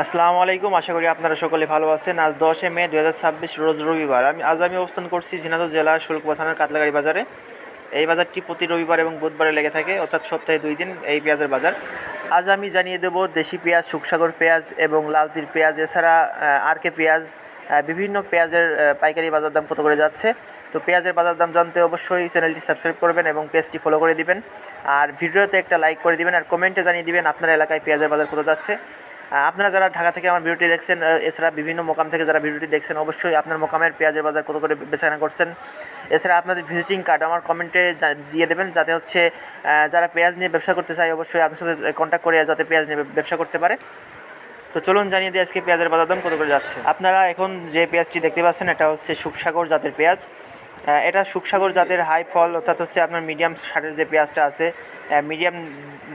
আসসালামু আলাইকুম। আশা করি আপনারা সকলে ভালো আছেন। আজ 10 মে 2026 রোজ রবিবার। আমি অবস্থান করছি ঝিনাইদহ জেলার শুল্কপা থানার কাতলাগাড়ি বাজারে। এই বাজারটি প্রতি রবিবার এবং বুধবারে লেগে থাকে, অর্থাৎ সপ্তাহে 2 দিন এই পেঁয়াজের বাজার। আজ আমি জানিয়ে দেব দেশি পেঁয়াজ, সুখসাগর পেঁয়াজ এবং লালতির পেঁয়াজ, এছাড়া আরকে পেঁয়াজ, বিভিন্ন পেঁয়াজের পাইকারি বাজার দাম কত করে যাচ্ছে। তো পেঁয়াজের বাজার দাম জানতে অবশ্যই চ্যানেলটি সাবস্ক্রাইব করবেন এবং পেজটি ফলো করে দিবেন। আর ভিডিওতে একটা লাইক করে দিবেন আর কমেন্টে জানিয়ে দিবেন আপনার এলাকায় পেঁয়াজের বাজার কত যাচ্ছে। আপনারা যারা ঢাকা থেকে আমার ভিডিওটি দেখছেন, এছাড়া বিভিন্ন মোকাম থেকে যারা ভিডিওটি দেখছেন, অবশ্যই আপনার মোকামের পেঁয়াজের বাজার কত করে বেচাকেনা করছেন। এছাড়া আপনাদের ভিজিটিং কার্ড আমার কমেন্টে দিয়ে দেবেন, যাতে হচ্ছে যারা পেঁয়াজ নিয়ে ব্যবসা করতে চায় অবশ্যই আপনার সাথে কন্ট্যাক্ট করে যাতে পেঁয়াজ নিয়ে ব্যবসা করতে পারে। তো চলুন জানিয়ে দিই আজকে পেঁয়াজের বাজার দাম কত করে যাচ্ছে। আপনারা এখন যে পেঁয়াজটি দেখতে পাচ্ছেন এটা হচ্ছে সুখসাগর জাতের পেঁয়াজ। এটা সুখসাগর জাতের হাই ফল, অর্থাৎ হচ্ছে আপনার মিডিয়াম সারের যে পেঁয়াজটা আছে, মিডিয়াম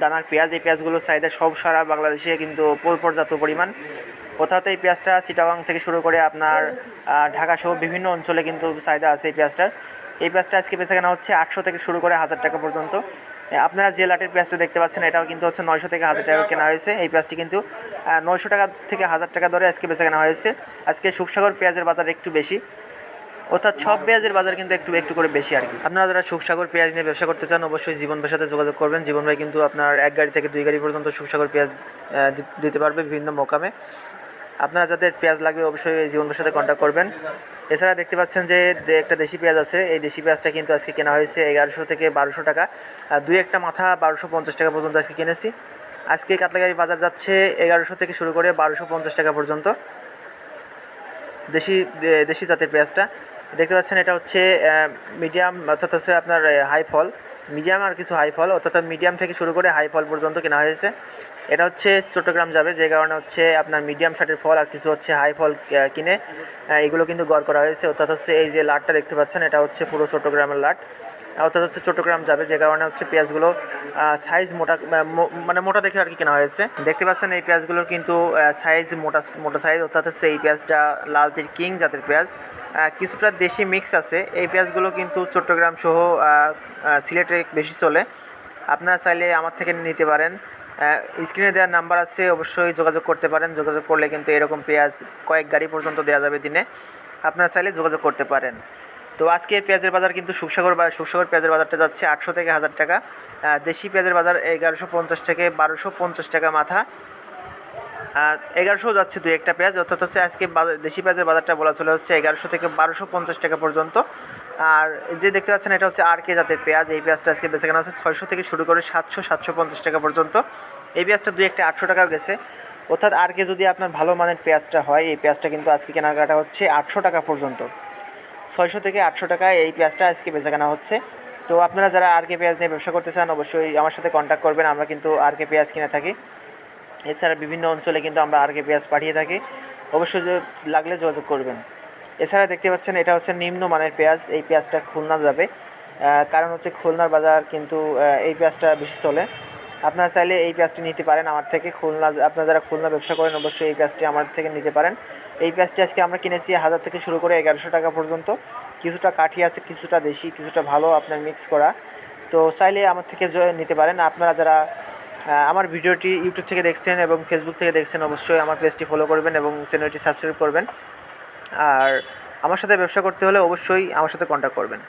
দানার পেঁয়াজ। এই পেঁয়াজগুলোর চাহিদা সব সারা বাংলাদেশে কিন্তু পর্যাপ্ত পরিমাণ। অর্থাৎ এই পেঁয়াজটা চিটাগাং থেকে শুরু করে আপনার ঢাকা সহ বিভিন্ন অঞ্চলে কিন্তু চাহিদা আছে এই পেঁয়াজটার। এই পেঁয়াজটা আজকে বেচাকেনা হচ্ছে 800 থেকে শুরু করে 1000 টাকা পর্যন্ত। আপনারা যে লাটের পেঁয়াজটা দেখতে পাচ্ছেন এটাও কিন্তু হচ্ছে 900 থেকে 1000 টাকা কেনা হয়েছে। এই পেঁয়াজটি কিন্তু 900 টাকা থেকে 1000 টাকা দরে আজকে বেচাকেনা হয়েছে। আজকে সুখসাগর পেঁয়াজের বাজার একটু বেশি, অর্থাৎ সব পেঁয়াজের বাজার কিন্তু একটু করে বেশি আর কি। আপনারা যারা সুখসাগর পেঁয়াজ নিয়ে ব্যবসা করতে চান অবশ্যই জীবন ভাইয়ের সাথে যোগাযোগ করবেন। জীবন ভাই কিন্তু আপনার 1 গাড়ি থেকে 2 গাড়ি পর্যন্ত সুখসাগর পেঁয়াজ দিতে পারবে বিভিন্ন মোকামে। আপনারা যাদের পেঁয়াজ লাগবে অবশ্যই জীবন ভাইয়ের সাথে কন্ট্যাক্ট করবেন। এছাড়া দেখতে পাচ্ছেন যে একটা দেশি পেঁয়াজ আছে, এই দেশি পেঁয়াজটা কিন্তু আজকে কেনা হয়েছে 1100 থেকে 1200 টাকা। দুই একটা মাথা 1250 টাকা পর্যন্ত আজকে কিনেছি। আজকে কাতলাগাড়ি বাজার যাচ্ছে 1100 থেকে শুরু করে 1250 টাকা পর্যন্ত দেশি জাতের পেঁয়াজটা দেখতে পাচ্ছেন। এটা হচ্ছে মিডিয়াম, অর্থাৎ হচ্ছে আপনার হাই ফল, মিডিয়াম আর কিছু হাই ফল, অর্থাৎ মিডিয়াম থেকে শুরু করে হাই ফল পর্যন্ত কেনা হয়েছে। এটা হচ্ছে চট্টগ্রাম যাবে, যে কারণে হচ্ছে আপনার মিডিয়াম শার্টের ফল আর কিছু হচ্ছে হাই ফল কিনে এগুলো কিন্তু গড় করা হয়েছে। অর্থাৎ হচ্ছে এই যে লাটটা দেখতে পাচ্ছেন এটা হচ্ছে পুরো চট্টগ্রামের লাট, অর্থাৎ হচ্ছে চট্টগ্রাম যাবে, যে কারণে হচ্ছে পেঁয়াজগুলো সাইজ মোটা, মানে মোটা দেখে আর কি কেনা হয়েছে। দেখতে পাচ্ছেন এই পেঁয়াজগুলোর কিন্তু সাইজ মোটা সাইজ, অর্থাৎ হচ্ছে এই পেঁয়াজটা লালতির কিং জাতের পেঁয়াজ। কিছুটা দেশি মিক্স আছে। এই পেঁয়াজগুলো কিন্তু চট্টগ্রাম সহ সিলেটে বেশি চলে। আপনারা চাইলে আমার থেকে নিতে পারেন। স্ক্রিনে দেওয়ার নাম্বার আছে, অবশ্যই যোগাযোগ করতে পারেন। যোগাযোগ করলে কিন্তু এরকম পেঁয়াজ কয়েক গাড়ি পর্যন্ত দেওয়া যাবে দিনে। আপনারা চাইলে যোগাযোগ করতে পারেন। তো আজকে পেঁয়াজের বাজার কিন্তু সুখসাগর পেঁয়াজের বাজারটা যাচ্ছে 800 থেকে 1000 টাকা। দেশি পেঁয়াজের বাজার 1150 থেকে 1250 টাকা মাথা। 1100 যাচ্ছে দুই একটা পেঁয়াজ, অর্থাৎ হচ্ছে আজকে দেশি পেঁয়াজের বাজারটা বলা চলে হচ্ছে 1100 থেকে 1250 টাকা পর্যন্ত। আর যে দেখতে পাচ্ছেন এটা হচ্ছে আরকে জাতের পেঁয়াজ। এই পেঁয়াজটা আজকে বেচাকেনা হচ্ছে 600 থেকে শুরু করে 700-750 টাকা পর্যন্ত। এই পেঁয়াজটা দুই একটা 800 টাকাও গেছে। অর্থাৎ আরকে যদি আপনার ভালো মানের পেঁয়াজটা হয়, এই পেঁয়াজটা কিন্তু আজকে কেনাকাটা হচ্ছে 800 টাকা পর্যন্ত। 600 থেকে 800 টাকায় এই পেঁয়াজটা আজকে বেচাকেনা হচ্ছে। তো আপনারা যারা আরকে পেঁয়াজ নিয়ে ব্যবসা করতে চান অবশ্যই আমার সাথে কন্ট্যাক্ট করবেন। আমরা কিন্তু আরকে পেঁয়াজ কিনে থাকি। এছাড়া বিভিন্ন অঞ্চলে কিন্তু আমরা আরকে পেঁয়াজ পাঠিয়ে থাকি, অবশ্যই লাগলে যোগাযোগ করবেন। এছাড়া দেখতে পাচ্ছেন এটা হচ্ছে নিম্নমানের পেঁয়াজ। এই পেঁয়াজটা খুলনা যাবে, কারণ হচ্ছে খুলনার বাজার কিন্তু এই পেঁয়াজটা বেশি চলে। আপনারা চাইলে এই পেঁয়াজটি নিতে পারেন আমার থেকে। আপনারা যারা খুলনা ব্যবসা করেন অবশ্যই এই পেঁয়াজটি আমার থেকে নিতে পারেন। এই পেঁয়াজটি আজকে আমরা কিনেছি 1000 থেকে শুরু করে 1100 টাকা পর্যন্ত। কিছুটা কাঠি আছে, কিছুটা দেশি, কিছুটা ভালো আপনার মিক্স করা। তো চাইলে আমার থেকে নিতে পারেন। আপনারা যারা আমার ভিডিওটি ইউটিউব থেকে দেখছেন এবং ফেসবুক থেকে দেখছেন অবশ্যই আমার পেজটি ফলো করবেন এবং চ্যানেলটি সাবস্ক্রাইব করবেন। আর আমার সাথে ব্যবসা করতে হলে অবশ্যই আমার সাথে কন্ট্যাক্ট করবেন।